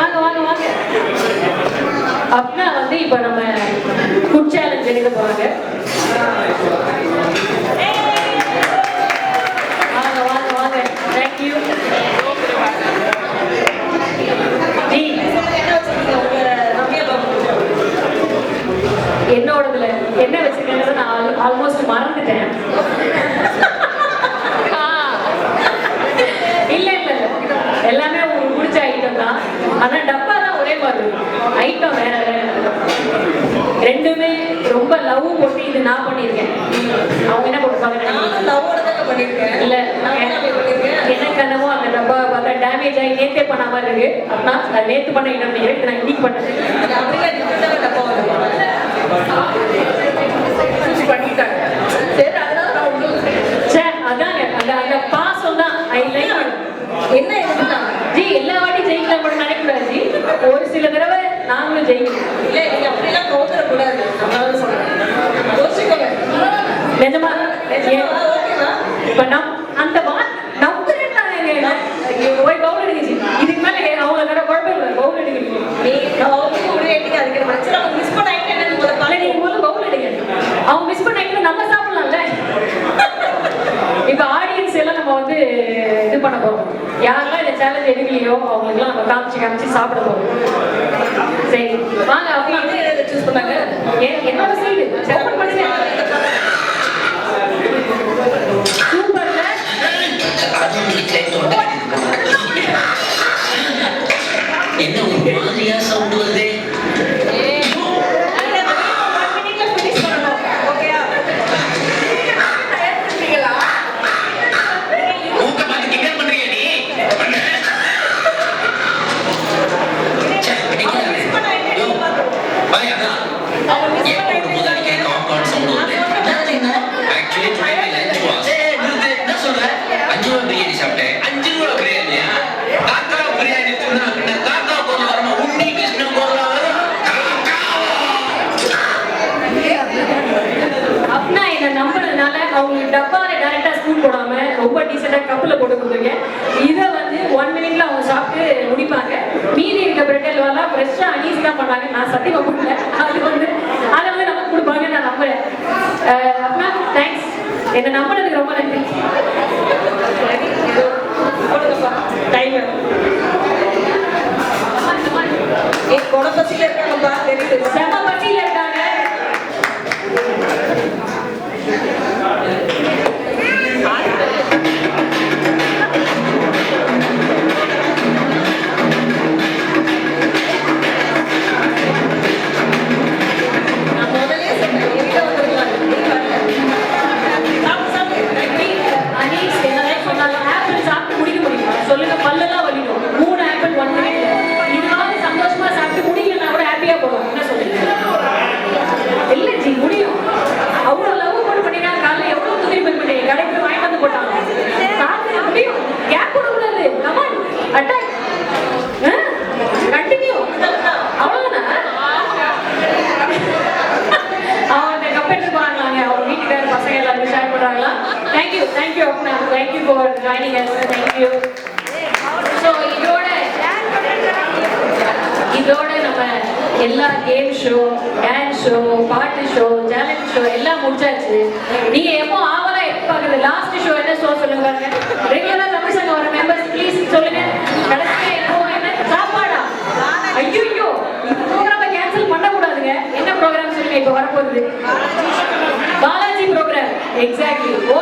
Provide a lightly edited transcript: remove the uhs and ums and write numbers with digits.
வாங்க வாங்க வாங்க. அப்படின்னா வந்து இப்ப நம்ம ஃபுட் சேலஞ்ச் எழுத போறாங்க. வாங்க வாங்க வாங்க. தேங்க்யூ. என்னோடதுல என்ன வச்சிருக்கேன்னு நான் ஆல்மோஸ்ட் மறந்துட்டேன். இல்ல இல்ல இல்ல, எல்லாமே உங்களுக்கு பிடிச்ச ஐட்டம் தான். ஆனா டப்பா தான் ஒரே மாதிரி, ஐட்டம் வேற வேற. ரெண்டுமே ரொம்ப லவ் போட்டு இது நான் பண்ணியிருக்கேன். அவங்க என்ன போட்டுப்பாங்க? இல்ல எனக்கு என்னமோ அந்த டப்பா பார்த்தா டேமேஜ் ஆகி நேத்தே பண்ண மாதிரி இருக்கு. அப்படின்னா நான் நேத்து பண்ண ஐட்டம் நினைக்கிறேன், நான் இன்னைக்கு பண்ணேன். பண்ணிட்டாங்க. சரி, அதனால நான் அதாங்க அந்த பாசம் தான். என்ன ஜி எல்லா வாட்டி ஜெயிக்கலாம் கூட நினைக்கூடாது ஜி. ஒரு சில தடவை நாங்களும் ஜெயிக்கணும். இல்ல நீங்க அப்படிலாம் தோத்துறக்கூடாது. நிஜமா இப்ப அந்த போய் பவுல் எடுங்க. இதுக்கு மேல அவங்க தர குழப்பம் இல்லை. பவுல் எடுங்க. அதுக்கு பிரச்சனை மிஸ் பண்ண பவுல் எடுங்க. அவங்க மிஸ் பண்ண நம்ம சாப்பிடலாம்ல. இப்ப ஆடியன்ஸ் எல்லாம் நம்ம வந்து இது பண்ண போறோம். யாரெல்லாம் இந்த சேலஞ்ச் எடுக்கலையோ அவங்களுக்குலாம் நம்ம காமிச்சு சாப்பிட போறோம். சரி வாங்க. அவங்க சூஸ் பண்ணாங்க. என்னோட சைடு ஓபன் பண்ணுங்க. சூப்பர்ல என்ன ஒரு மாதிரியா சவுண்ட் வருது? அவங்களுக்கு டப்பால டைரக்டா ஸ்பூன் போடாம ரொம்ப டீசெண்டா கப்ல போட்டு கொடுத்துருக்கேன். இதை வந்து 1 மினிட்ல அவங்க சாப்பிட்டு முடிப்பாங்க. மீதி இருக்க பிரெட் அல்வாலாம் ஃப்ரெஷ்ஷா அனீஸ் தான் பண்ணாங்க. நான் சத்தியமா கொடுக்கல. அது வந்து அதை வந்து நமக்கு கொடுப்பாங்க. நான் நம்புறேன். அப்படின்னா தேங்க்ஸ், என்ன நம்பினதுக்கு ரொம்ப நன்றி. டைம் பசியில இருக்காங்கப்பா, தெரியுது. செம பசியில இருக்காங்க. சொல்லுங்க, பல்லெல்லாம் வலிக்கும். 3 ஆப்பிள் 1 மினிட்ல. இதுவாவது சந்தோஷமா சாப்பிட்டு முடியலன்னா கூட ஹாப்பியா போடுவோம். என்ன சொல்றீங்க? இல்ல ஜி, முடியும். அவ்வளவு லவ் போட்டு பண்ணினா காலைல எவ்வளவு துணி பண்ணி கடைக்கு வாங்கி வந்து போட்டாங்க. சாப்பிட முடியும். கேப் போட கூடாது. Come on attack. கண்டினியூ. அவ்வளவுதானா? அவங்க கப்பெட்டு போறாங்களாங்க. அவங்க வீட்டுக்கார பசங்க எல்லாரும் ஷேர் பண்றாங்களா? Thank you thank you Apna. Thank you for joining us. Thank you. So இதோட நம்ம எல்லா கேம் ஷோ, டான்ஸ் ஷோ, பாட்டு ஷோ, சேலஞ்ச் ஷோ எல்லாம் முடிச்சாச்சு. நீங்க எப்போ ஆவலா எதிர்பார்க்குறது லாஸ்ட் ஷோ என்ன ஷோ சொல்லுங்க பாருங்க. ரெகுலரா தமிழ் சங்கம் வர மெம்பர்ஸ் ப்ளீஸ் சொல்லுங்க. கடைசியா எப்போ என்ன சாப்பாடா? ஐயோ இந்த ப்ரோக்ராமை கேன்சல் பண்ணக்கூடாதுங்க. என்ன ப்ரோக்ராம் சொல்லுங்க இப்போ வரப்போகுது? பாலாஜி ப்ரோக்ராம். எக்ஸாக்ட்லி.